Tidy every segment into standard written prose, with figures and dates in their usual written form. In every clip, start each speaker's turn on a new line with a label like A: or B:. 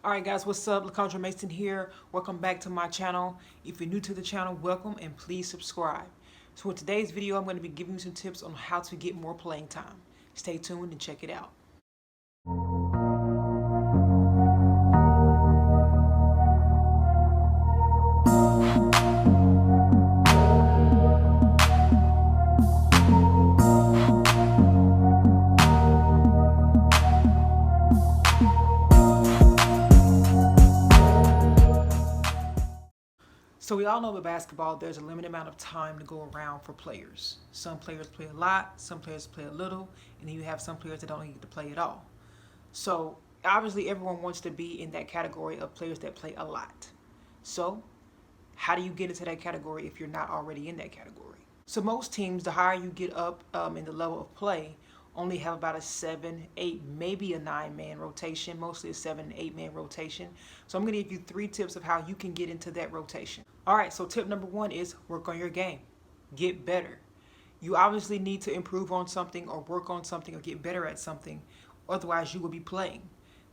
A: Alright guys, what's up? lcmase here. Welcome back to my channel. If you're new to the channel, welcome and please subscribe. So in today's video, I'm going to be giving you some tips on how to get more playing time. Stay tuned and check it out. So we all know with basketball, there's a limited amount of time to go around for players. Some players play a lot, some players play a little, and then you have some players that don't get to play at all. So obviously everyone wants to be in that category of players that play a lot. So how do you get into that category if you're not already in that category? So most teams, the higher you get up in the level of play, only have about a 7, 8, maybe a 9-man rotation, mostly a 7, 8-man rotation. So I'm going to give you 3 tips of how you can get into that rotation. All right, so tip number 1 is work on your game. Get better. You obviously need to improve on something or work on something or get better at something. Otherwise, you will be playing.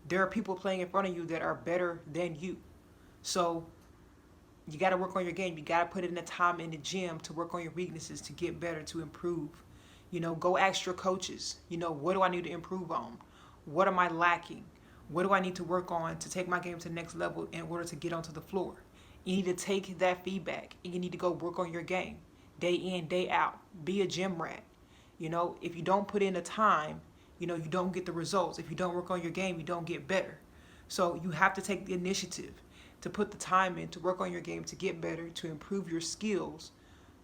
A: There are people playing in front of you that are better than you. So you got to work on your game. You got to put in the time in the gym to work on your weaknesses, to get better, to improve. You know, go ask your coaches, what do I need to improve on? What am I lacking? What do I need to work on to take my game to the next level in order to get onto the floor? You need to take that feedback and you need to go work on your game day in, day out. Be a gym rat. If you don't put in the time, you don't get the results. If you don't work on your game, you don't get better. So you have to take the initiative to put the time in, to work on your game, to get better, to improve your skills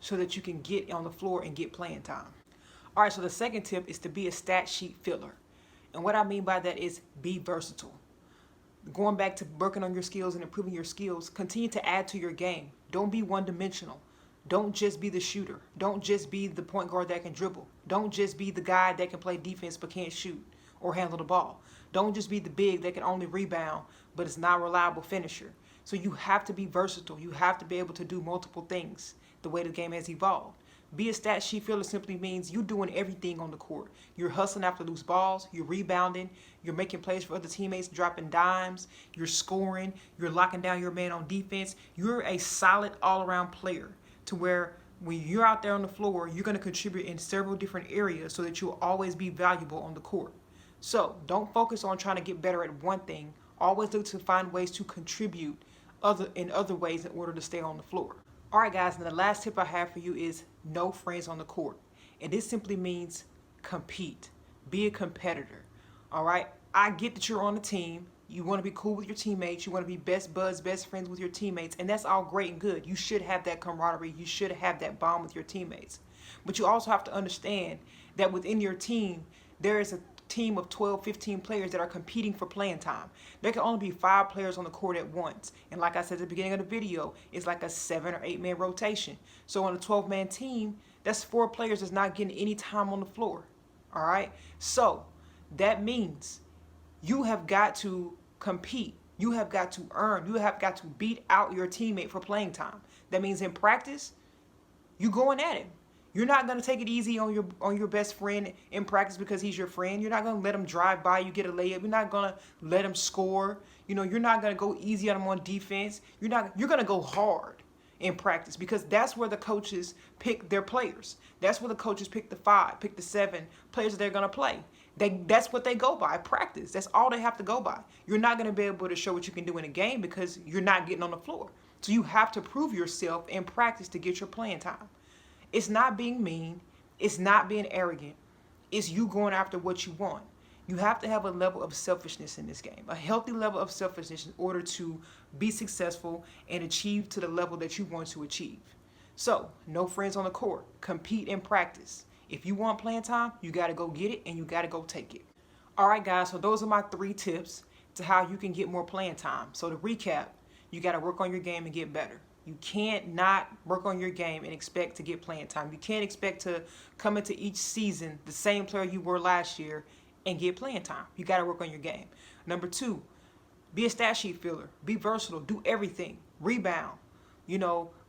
A: so that you can get on the floor and get playing time. All right, so the second tip is to be a stat sheet filler. And what I mean by that is be versatile. Going back to working on your skills and improving your skills, continue to add to your game. Don't be one-dimensional. Don't just be the shooter. Don't just be the point guard that can dribble. Don't just be the guy that can play defense but can't shoot or handle the ball. Don't just be the big that can only rebound but is not a reliable finisher. So you have to be versatile. You have to be able to do multiple things the way the game has evolved. Be a stat sheet filler simply means you're doing everything on the court. You're hustling after loose balls, you're rebounding, you're making plays for other teammates, dropping dimes, you're scoring, you're locking down your man on defense. You're a solid all-around player to where when you're out there on the floor, you're going to contribute in several different areas so that you'll always be valuable on the court. So don't focus on trying to get better at one thing. Always look to find ways to contribute in other ways in order to stay on the floor. All right, guys, and the last tip I have for you is no friends on the court. And this simply means compete. Be a competitor. All right? I get that you're on a team. You want to be cool with your teammates. You want to be best buds, best friends with your teammates. And that's all great and good. You should have that camaraderie. You should have that bond with your teammates. But you also have to understand that within your team, there is a team of 12, 15 players that are competing for playing time. There can only be 5 players on the court at once. And like I said at the beginning of the video, it's like a 7 or 8-man rotation. So on a 12-man team, that's 4 players that's not getting any time on the floor. All right? So that means you have got to compete. You have got to earn. You have got to beat out your teammate for playing time. That means in practice, you're going at him. You're not going to take it easy on your best friend in practice because he's your friend. You're not going to let him drive by you, get a layup. You're not going to let him score. You're not going to go easy on him on defense. You're going to go hard in practice because that's where the coaches pick their players. That's where the coaches pick the 5, pick the 7 players that they're going to play. That's what they go by, practice. That's all they have to go by. You're not going to be able to show what you can do in a game because you're not getting on the floor. So you have to prove yourself in practice to get your playing time. It's not being mean. It's not being arrogant. It's you going after what you want. You have to have a level of selfishness in this game, a healthy level of selfishness in order to be successful and achieve to the level that you want to achieve. So, no friends on the court. Compete in practice. If you want playing time, you got to go get it and you got to go take it. All right, guys, so those are my 3 tips to how you can get more playing time. So to recap, you got to work on your game and get better. You can't not work on your game and expect to get playing time. You can't expect to come into each season the same player you were last year and get playing time. You got to work on your game. Number 2, be a stat sheet filler. Be versatile. Do everything. Rebound.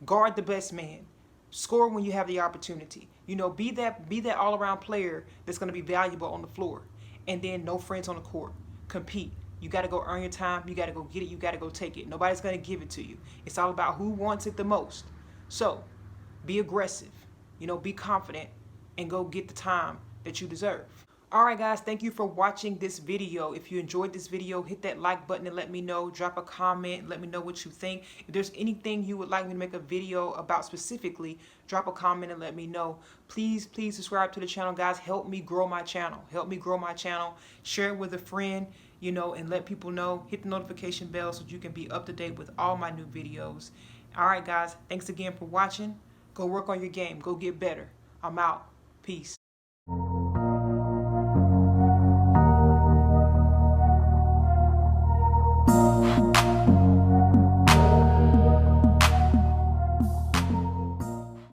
A: Guard the best man. Score when you have the opportunity. Be that all-around player that's going to be valuable on the floor. And then no friends on the court. Compete. You got to go earn your time. You got to go get it. You got to go take it. Nobody's going to give it to you. It's all about who wants it the most. So be aggressive, be confident, and go get the time that you deserve. Alright guys, thank you for watching this video. If you enjoyed this video, hit that like button and let me know. Drop a comment, let me know what you think. If there's anything you would like me to make a video about specifically, drop a comment and let me know. Please subscribe to the channel, guys. Help me grow my channel. Share it with a friend, and let people know. Hit the notification bell so you can be up to date with all my new videos. Alright guys, thanks again for watching. Go work on your game. Go get better. I'm out. Peace.